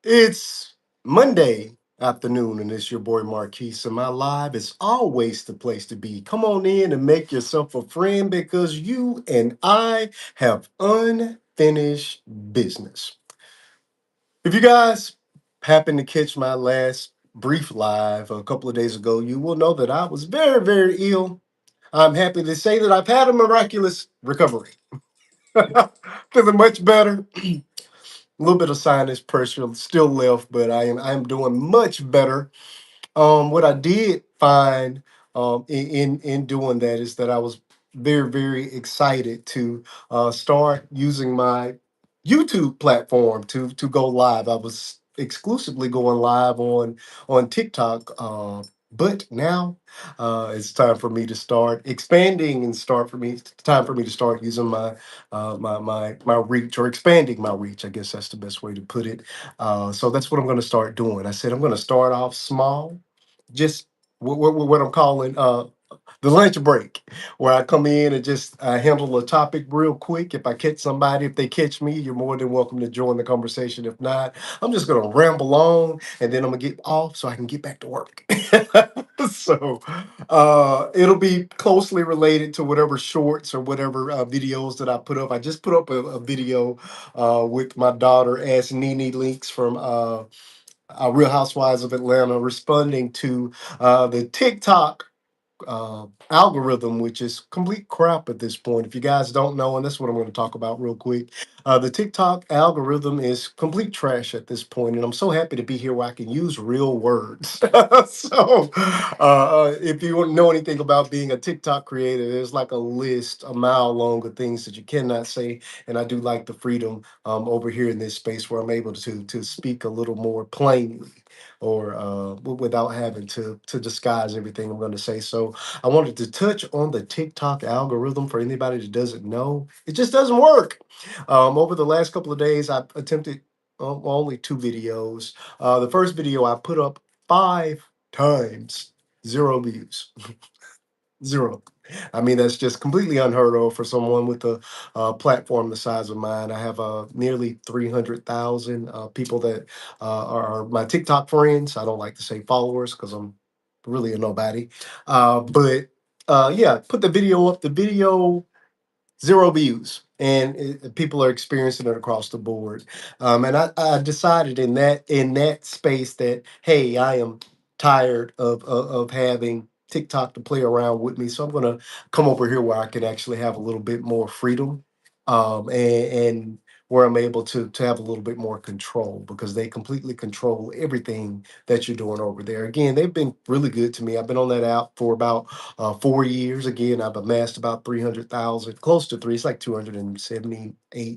It's Monday afternoon, and it's your boy Marquise. And my live is always the place to be. Come on in and make yourself a friend because you and I have unfinished business. If you guys happen to catch my last brief live a couple of days ago, you will know that I was very, very ill. I'm happy to say that I've had a miraculous recovery. Feeling much better. A little bit of sinus pressure still left, but I am doing much better. What I did find in doing that is that I was very, very excited to start using my YouTube platform to go live. I was exclusively going live on TikTok. But now it's time for me to start expanding and start for me time for me to start using my reach, or expanding my reach. I guess that's the best way to put it. So that's what I'm going to start doing. I said I'm going to start off small, just what I'm calling the lunch break, where I come in and just handle a topic real quick. If I catch somebody, if they catch me, you're more than welcome to join the conversation. If not, I'm just going to ramble on, and then I'm going to get off so I can get back to work. So it'll be closely related to whatever shorts or whatever videos that I put up. I just put up a video with my daughter as Nene Links from Real Housewives of Atlanta, responding to the TikTok algorithm, which is complete crap at this point. If you guys don't know, and that's what I'm going to talk about real quick, the TikTok algorithm is complete trash at this point, and I'm so happy to be here where I can use real words. So, if you want to know anything about being a TikTok creator, there's like a list a mile long of things that you cannot say, and I do like the freedom over here in this space where I'm able to speak a little more plainly, or without having to disguise everything I'm going to say. So I wanted to touch on the TikTok algorithm. For anybody that doesn't know, it just doesn't work. Over the last couple of days, I've attempted only two videos. The first video I put up 5 times, zero views. Zero. I mean, that's just completely unheard of for someone with a platform the size of mine. I have nearly 300,000 people that are my TikTok friends. I don't like to say followers because I'm really a nobody. But yeah, put the video up. The video, zero views, and people are experiencing it across the board. And I decided in that space that, hey, I am tired of having TikTok to play around with me, so I'm gonna come over here where I can actually have a little bit more freedom, and where I'm able to have a little bit more control, because they completely control everything that you're doing over there. Again, they've been really good to me. I've been on that app for about 4 years. Again, I've amassed about 300,000, close to three. It's like 278,000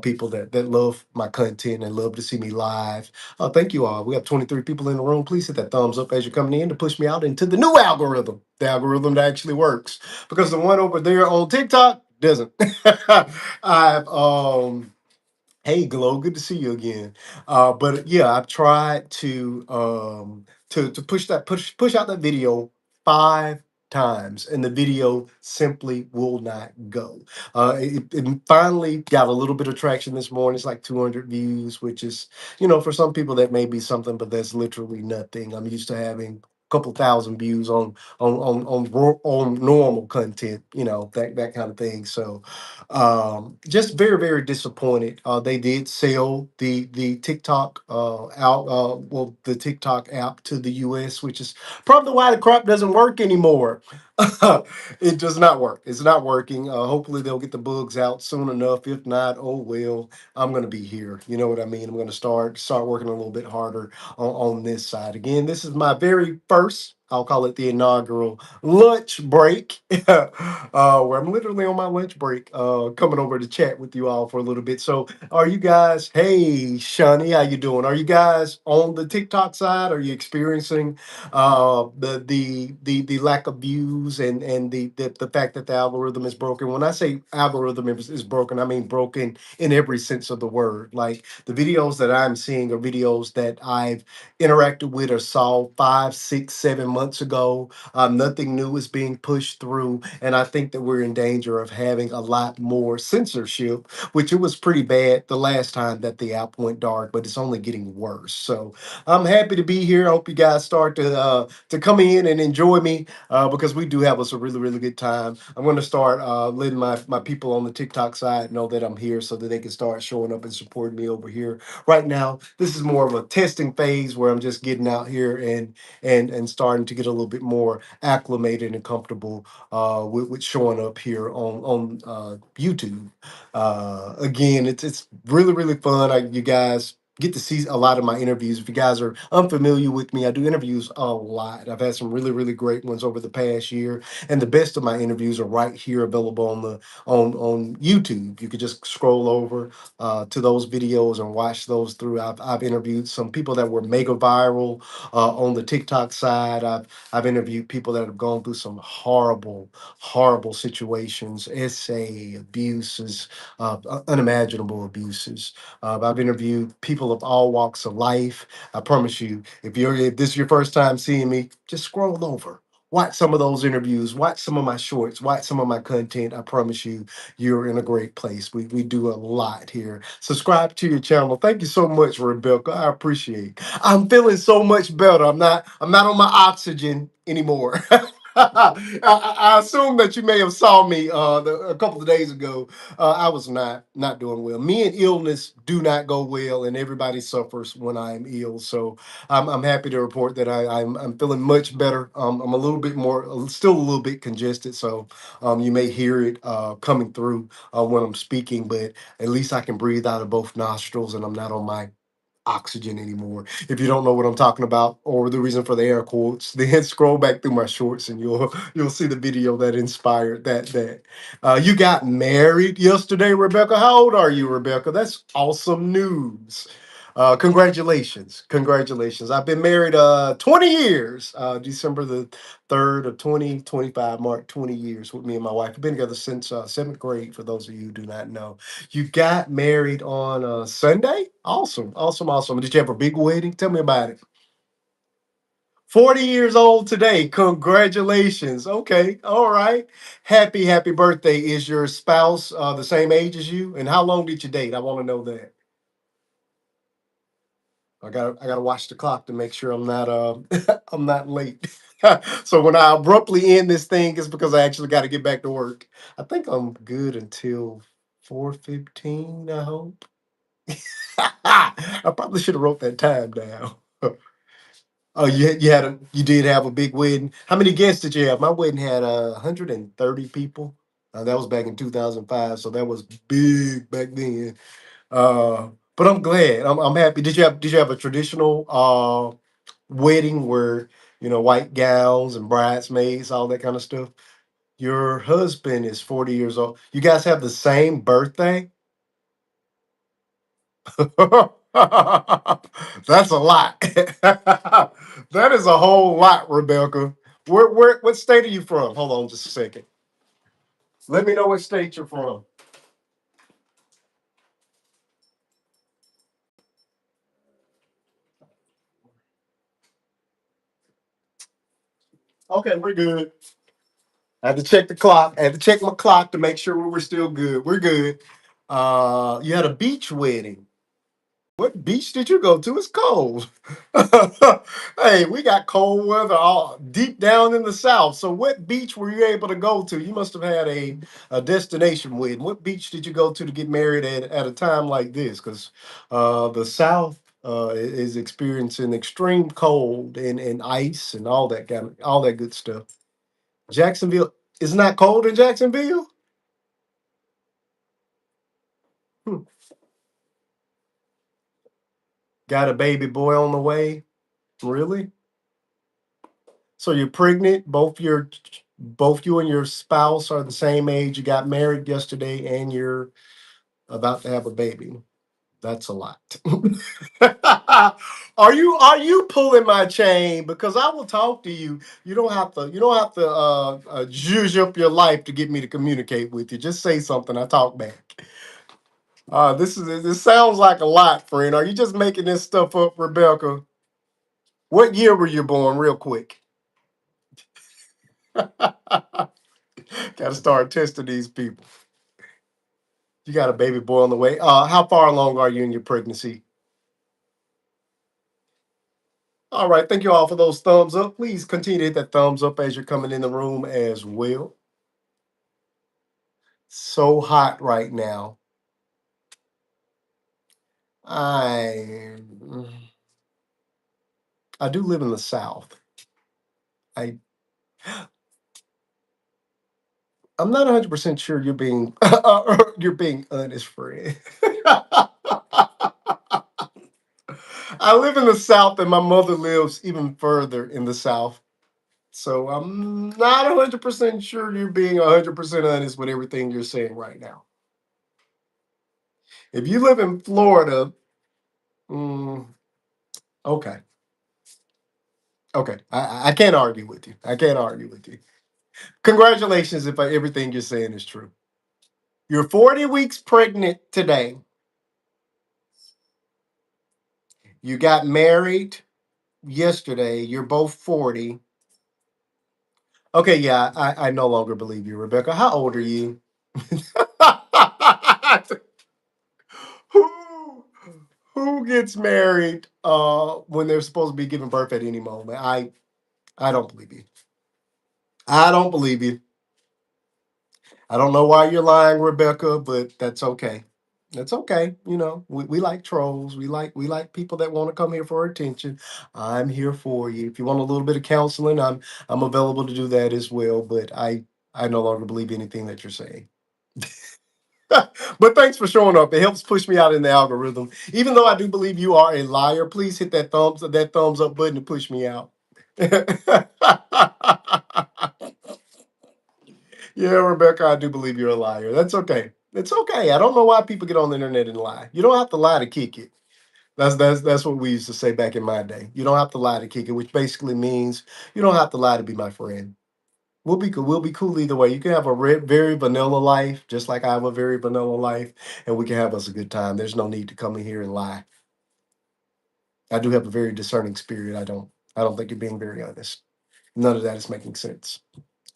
people that love my content and love to see me live. Thank you all. We have 23 people in the room. Please hit that thumbs up as you're coming in to push me out into the new algorithm, the algorithm that actually works, because the one over there on TikTok doesn't. I've Hey Glow, good to see you again. But yeah, I've tried to push out that video 5 times, and the video simply will not go. It finally got a little bit of traction this morning. It's like 200 views, which is, for some people that may be something, but that's literally nothing. I'm used to having a couple thousand views on normal content, that kind of thing. So just very, very disappointed. They did sell the TikTok the TikTok app to the US, which is probably why the crap doesn't work anymore. It does not work. It's not working. Hopefully they'll get the bugs out soon enough. If not, oh well, I'm gonna be here. You know what I mean? I'm gonna start working a little bit harder on this side. Again, this is my very first, I'll call it the inaugural lunch break, where I'm literally on my lunch break, coming over to chat with you all for a little bit. So, are you guys? Hey, Shani, how you doing? Are you guys on the TikTok side? Are you experiencing the lack of views, and the fact that the algorithm is broken? When I say algorithm is broken, I mean broken in every sense of the word. Like, the videos that I'm seeing are videos that I've interacted with or saw 5, 6, 7 months ago. Nothing new is being pushed through, and I think that we're in danger of having a lot more censorship, which it was pretty bad the last time that the app went dark, but it's only getting worse. So I'm happy to be here. I hope you guys start to come in and enjoy me because we do have us a really really good time. I'm going to start letting my people on the TikTok side know that I'm here so that they can start showing up and supporting me over here. Right now, this is more of a testing phase where I'm just getting out here and starting to get a little bit more acclimated and comfortable with showing up here on YouTube. Again, it's really really fun. You guys get to see a lot of my interviews. If you guys are unfamiliar with me, I do interviews a lot. I've had some really really great ones over the past year, and the best of my interviews are right here available on YouTube. You could just scroll over to those videos and watch those through. I've interviewed some people that were mega viral on the TikTok side. I've interviewed people that have gone through some horrible situations, essay abuses, unimaginable abuses. I've interviewed people of all walks of life. I promise you, if this is your first time seeing me, just scroll over. Watch some of those interviews, watch some of my shorts, watch some of my content. I promise you, you're in a great place. We do a lot here. Subscribe to your channel. Thank you so much, Rebecca. I appreciate. I'm feeling so much better. I'm not on my oxygen anymore. I assume that you may have saw me a couple of days ago. I was not doing well. Me and illness do not go well, and everybody suffers when I am ill. So I'm happy to report that I'm feeling much better. I'm a little bit more, still a little bit congested, so you may hear it coming through when I'm speaking, but at least I can breathe out of both nostrils, and I'm not on my oxygen anymore. If you don't know what I'm talking about or the reason for the air quotes, then scroll back through my shorts and you'll see the video that inspired that. You got married yesterday, Rebecca. How old are you, Rebecca? That's awesome news. Congratulations. I've been married 20 years. December the 3rd of 2025 marked 20 years with me and my wife. We've been together since seventh grade, for those of you who do not know. You got married on Sunday? Awesome. Did you have a big wedding? Tell me about it. 40 years old today. Congratulations. Okay. All right. Happy birthday. Is your spouse the same age as you? And how long did you date? I want to know that. I gotta watch the clock to make sure I'm not I'm not late. So when I abruptly end this thing, it's because I actually got to get back to work. I think I'm good until 4:15, I hope. I probably should have wrote that time down. Oh, you did have a big wedding. How many guests did you have? My wedding had 130 people. That was back in 2005, so that was big back then. Uh, but I'm glad. I'm happy. Did you have a traditional wedding where white gowns and bridesmaids, all that kind of stuff? Your husband is 40 years old. You guys have the same birthday? That's a lot. That is a whole lot, Rebecca. What state are you from? Hold on just a second. Let me know what state you're from. Okay, we're good. I had to check the clock. I had to check my clock to make sure we were still good. We're good. You had a beach wedding. What beach did you go to? It's cold. Hey, we got cold weather all deep down in the south. So, what beach were you able to go to? You must have had a destination wedding. What beach did you go to get married at a time like this? Because the south is experiencing extreme cold and ice and all that good stuff. Jacksonville is not cold in Jacksonville. Hmm. Got a baby boy on the way. Really? So you're pregnant. Both you and your spouse are the same age. You got married yesterday, and you're about to have a baby. That's a lot. Are you pulling my chain? Because I will talk to you. You don't have to zhuzh up your life to get me to communicate with you. Just say something. I talk back. This sounds like a lot, friend. Are you just making this stuff up, Rebecca? What year were you born, real quick? Got to start testing these people. You got a baby boy on the way. How far along are you in your pregnancy? All right. Thank you all for those thumbs up. Please continue to hit that thumbs up as you're coming in the room as well. So hot right now. I I do live in the South. I I'm not 100% sure you're being you're being honest, friend. I live in the South, and my mother lives even further in the South. So I'm not 100% sure you're being 100% honest with everything you're saying right now. If you live in Florida, mm, okay, okay, I can't argue with you. I can't argue with you. Congratulations if everything you're saying is true. You're 40 weeks pregnant today. You got married yesterday. You're both 40. Okay, yeah, I no longer believe you, Rebecca. How old are you? who who gets married when they're supposed to be giving birth at any moment? I don't believe you. I don't believe you. I don't know why you're lying, Rebecca, but that's okay. That's okay. We like trolls. We like people that want to come here for attention. I'm here for you. If you want a little bit of counseling, I'm available to do that as well. But I no longer believe anything that you're saying. But thanks for showing up. It helps push me out in the algorithm. Even though I do believe you are a liar, please hit that thumbs up button to push me out. Yeah, Rebecca, I do believe you're a liar. That's okay. It's okay. I don't know why people get on the internet and lie. You don't have to lie to kick it. That's what we used to say back in my day. You don't have to lie to kick it, which basically means you don't have to lie to be my friend. We'll be cool. We'll be cool either way. You can have a very vanilla life, just like I have a very vanilla life, and we can have us a good time. There's no need to come in here and lie. I do have a very discerning spirit. I don't think you're being very honest. None of that is making sense,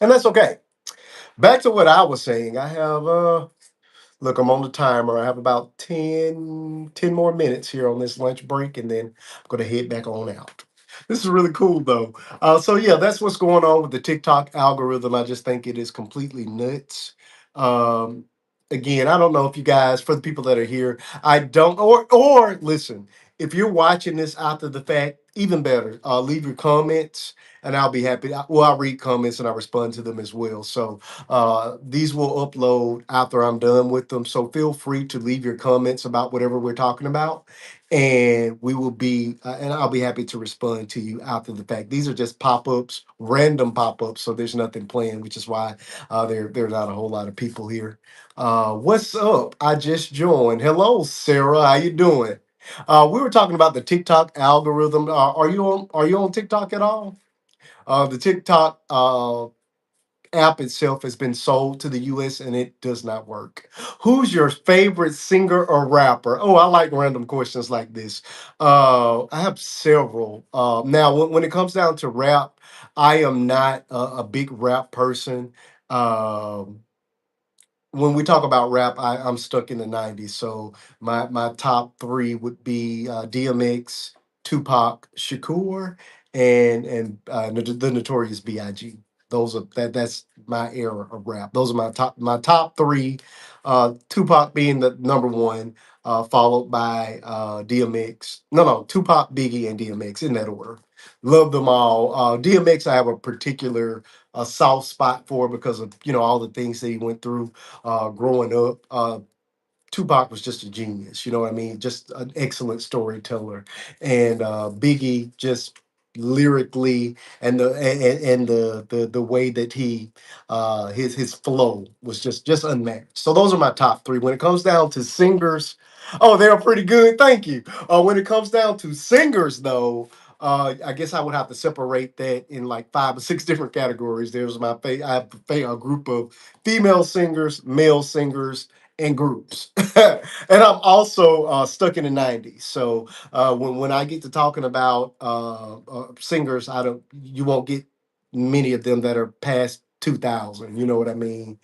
and that's okay. Back to what I was saying. I have Look, I'm on the timer. I have about 10 more minutes here on this lunch break, and then I'm going to head back on out. This is really cool, though. So, yeah, that's what's going on with the TikTok algorithm. I just think it is completely nuts. Um, Again, I don't know if you guys, for the people that are here, I don't, or listen, if you're watching this after the fact, even better, leave your comments and I'll be happy. Well, I'll read comments and I'll respond to them as well. So, these will upload after I'm done with them. So feel free to leave your comments about whatever we're talking about. And and I'll be happy to respond to you after the fact. These are just pop ups, random pop ups. So there's nothing planned, which is why there's not a whole lot of people here. What's up? I just joined. Hello, Sarah. How you doing? We were talking about the TikTok algorithm. Are you on TikTok at all? The TikTok app itself has been sold to the US and it does not work. Who's your favorite singer or rapper? Oh, I like random questions like this. I have several. Now, when it comes down to rap, I am not a big rap person. Um, when we talk about rap, I'm stuck in the 90s. So my top three would be DMX, Tupac, Shakur, and the Notorious B.I.G. That's my era of rap. Those are my top three. Tupac being the number one, followed by DMX. No, Tupac, Biggie, and DMX in that order. Love them all. DMX, I have a particular soft spot for because of all the things that he went through growing up. Tupac was just a genius, you know what I mean? Just an excellent storyteller, and Biggie just lyrically and the way that his flow was just unmatched. So those are my top three. When it comes down to singers, oh, they're pretty good. Thank you. When it comes down to singers, though. I guess I would have to separate that in like 5 or 6 different categories. I have a group of female singers, male singers, and groups. And I'm also stuck in the 90s. So when I get to talking about singers, I don't you won't get many of them that are past 2000. You know what I mean?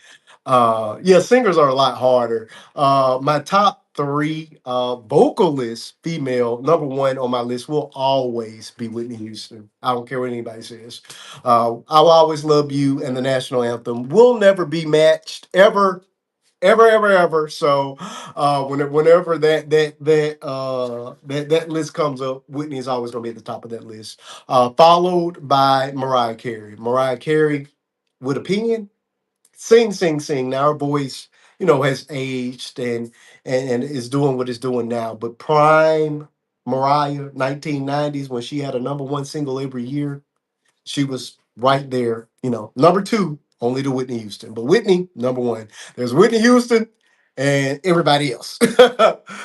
Yeah, singers are a lot harder. My top three vocalists, female, number one on my list will always be Whitney Houston. I don't care what anybody says. I'll always love you, and the national anthem will never be matched ever, ever, ever, ever. So, whenever that list comes up, Whitney is always going to be at the top of that list. Followed by Mariah Carey. Mariah Carey with opinion, sing, sing, sing. Now her voice, has aged and is doing what it's doing now. But prime Mariah, 1990s, when she had a number one single every year, she was right there, number two, only to Whitney Houston. But Whitney, number one. There's Whitney Houston and everybody else.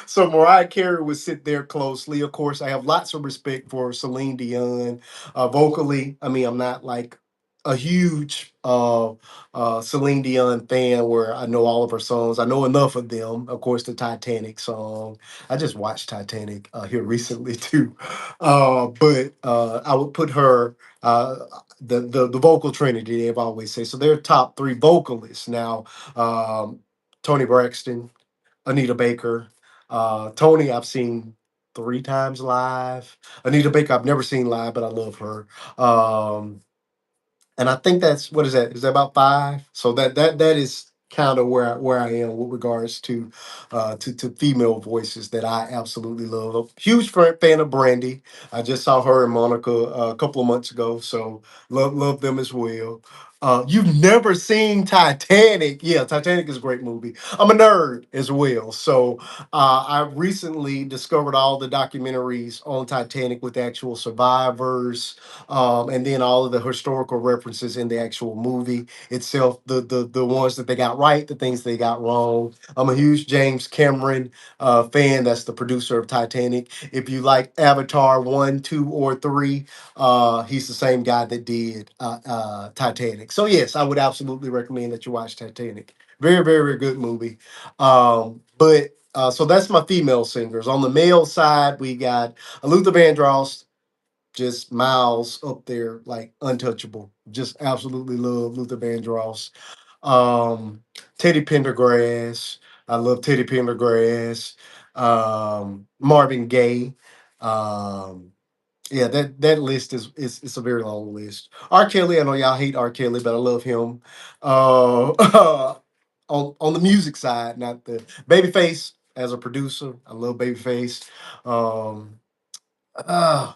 So Mariah Carey would sit there closely. Of course, I have lots of respect for Celine Dion. Vocally, I mean, I'm not like a huge Celine Dion fan where I know all of her songs. I know enough of them. Of course, the Titanic song. I just watched Titanic here recently too. But I would put her the vocal trinity, they've always say. So they're top three vocalists. Now, Tony Braxton, Anita Baker. Tony, I've seen three times live. Anita Baker, I've never seen live, but I love her. And I think that's, what is that? Is that about five? So that is kind of where I am with regards to female voices that I absolutely love. A huge fan of Brandy. I just saw her and Monica a couple of months ago, so love them as well. You've never seen Titanic? Yeah, Titanic is a great movie. I'm a nerd as well, so I recently discovered all the documentaries on Titanic with actual survivors, and then all of the historical references in the actual movie itself, the ones that they got right, the things they got wrong. I'm a huge James Cameron fan. That's the producer of Titanic. If you like Avatar 1, 2, or 3, he's the same guy that did Titanic. So yes, I would absolutely recommend that you watch Titanic. Very, very, very good movie. But so that's my female singers. On the male side, we got Luther Vandross, just miles up there, like untouchable. Just absolutely love Luther Vandross. Um, Teddy Pendergrass, I love Teddy Pendergrass. Marvin Gaye. Um, yeah, that list is it's a very long list. R. Kelly, I know y'all hate R. Kelly, but I love him. Uh, on the music side, not the Babyface as a producer. I love Babyface. Um, uh,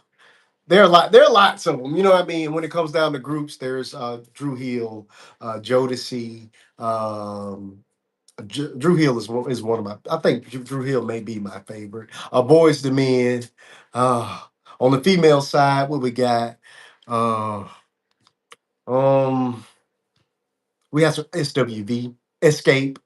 there are lots of them. You know what I mean? When it comes down to groups, there's Drew Hill, Jodeci. Um, Drew Hill is one of my. I think Drew Hill may be my favorite. Boys the Men. Uh, on the female side, what we got? Uh, um, we have some SWV, Escape.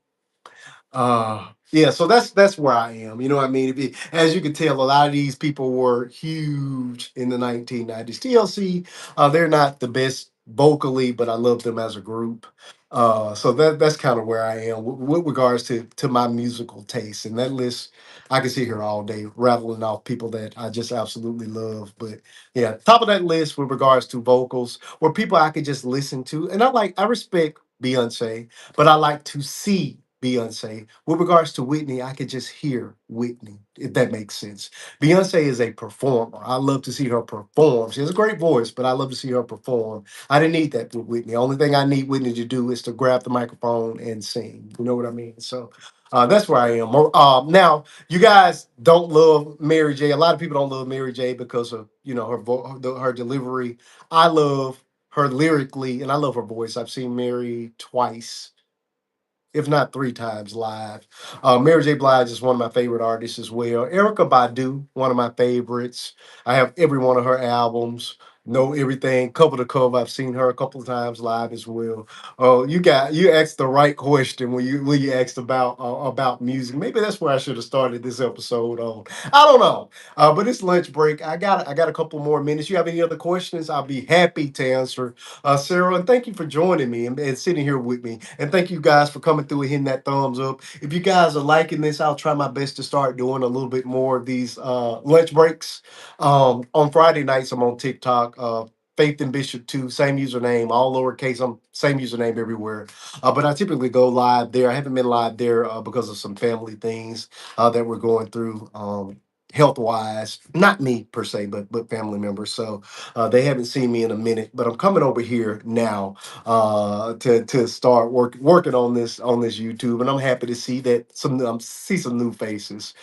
Yeah, so that's where I am. You know what I mean? As you can tell, a lot of these people were huge in the 1990s. TLC, they're not the best vocally, but I love them as a group. So that's kind of where I am with regards to my musical taste. And that list, I can sit here all day rattling off people that I just absolutely love. But yeah, top of that list with regards to vocals were people I could just listen to. And I respect Beyonce, but I like to see Beyonce. With regards to Whitney, I could just hear Whitney, if that makes sense. Beyonce is a performer. I love to see her perform. She has a great voice, but I love to see her perform. I didn't need that with Whitney. Only thing I need Whitney to do is to grab the microphone and sing. You know what I mean? So that's where I am. Now, you guys don't love Mary J. A lot of people don't love Mary J. because of her delivery. I love her lyrically, and I love her voice. I've seen Mary twice, if not three times live. Mary J. Blige is one of my favorite artists as well. Erica Badu, one of my favorites. I have every one of her albums. Know everything cover to cover. I've seen her a couple of times live as well. Oh, you asked the right question when you asked about music. Maybe that's where I should have started this episode on. I don't know. But it's lunch break. I got a couple more minutes. You have any other questions? I'll be happy to answer, Sarah. And thank you for joining me and sitting here with me. And thank you guys for coming through and hitting that thumbs up. If you guys are liking this, I'll try my best to start doing a little bit more of these lunch breaks. On Friday nights, I'm on TikTok. faithandbishop2, same username, all lowercase, same username everywhere. But I typically go live there. I haven't been live there because of some family things that we're going through. Health wise, not me per se, but family members. So they haven't seen me in a minute, but I'm coming over here now to start working on this YouTube, and I'm happy to see that see some new faces.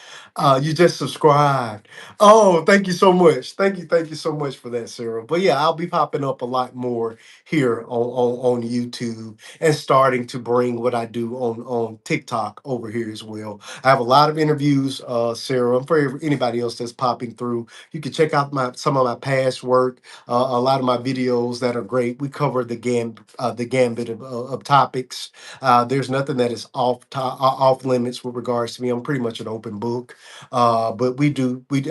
You just subscribed. Oh, thank you so much. Thank you so much for that, Sarah. But yeah, I'll be popping up a lot more here on YouTube and starting to bring what I do on TikTok over here as well. I have a lot of interviews, Sarah. And for anybody else that's popping through, you can check out some of my past work, a lot of my videos that are great. We cover the gambit of topics. There's nothing that is off limits with regards to me. I'm pretty much an open book. But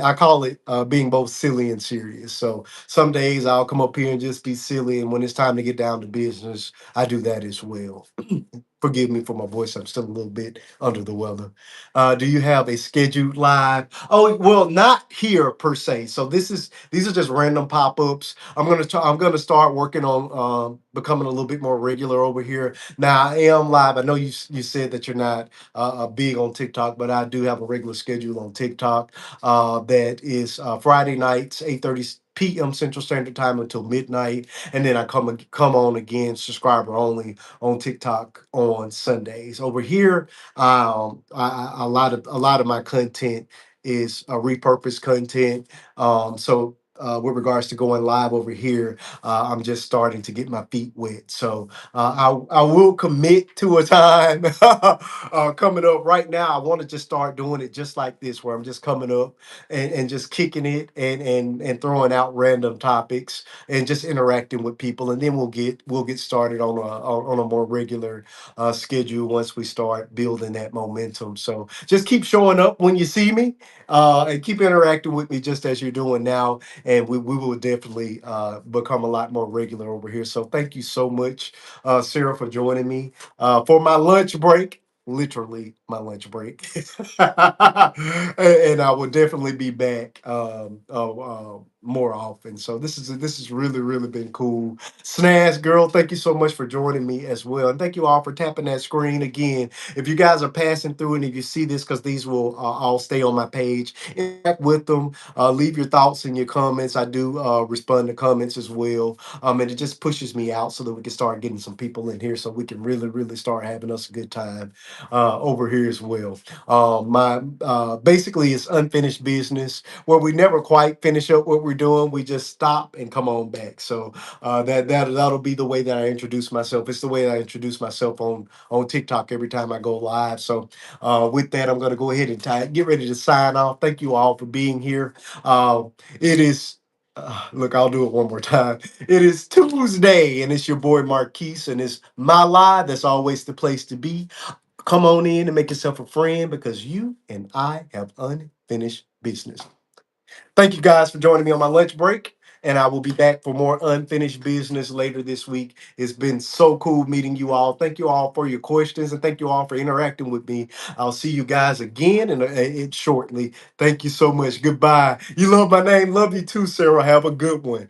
I call it being both silly and serious. So some days I'll come up here and just be silly, and when it's time to get down to business, I do that as well. Forgive me for my voice. I'm still a little bit under the weather. Do you have a scheduled live? Oh, well, not here per se. So these are just random pop-ups. I'm gonna start working on becoming a little bit more regular over here. Now I am live. I know you said that you're not big on TikTok, but I do have a regular schedule on TikTok that is Friday nights, 8:30 p.m. Central Standard Time until midnight, and then I come on again, subscriber only on TikTok on Sundays. Over here, a lot of my content is repurposed content. So. With regards to going live over here, I'm just starting to get my feet wet. So I will commit to a time coming up right now. I want to just start doing it just like this, where I'm just coming up and just kicking it and throwing out random topics and just interacting with people, and then we'll get started on a more regular schedule once we start building that momentum. So just keep showing up when you see me, and keep interacting with me just as you're doing now, and we will definitely become a lot more regular over here. So thank you so much, Sarah, for joining me for my lunch break. Literally my lunch break, and I will definitely be back more often. So this has really been cool. Snaz girl, thank you so much for joining me as well, and thank you all for tapping that screen again. If you guys are passing through and if you see this, because these will all stay on my page, interact with them. Leave your thoughts and your comments. I do respond to comments as well, and it just pushes me out so that we can start getting some people in here, so we can really start having us a good time over here as well. My basically it's unfinished business where we never quite finish up what we're doing. We just stop and come on back. So that'll be the way that I introduce myself. It's the way that I introduce myself on TikTok every time I go live. So with that, I'm going to go ahead and get ready to sign off. Thank you all for being here. Uh, it is. Look, I'll do it one more time. It is Tuesday, and it's your boy Marquise, and it's my live. That's always the place to be. Come on in and make yourself a friend because you and I have unfinished business. Thank you guys for joining me on my lunch break. And I will be back for more unfinished business later this week. It's been so cool meeting you all. Thank you all for your questions and thank you all for interacting with me. I'll see you guys again in shortly. Thank you so much. Goodbye. You love my name. Love you too, Sarah. Have a good one.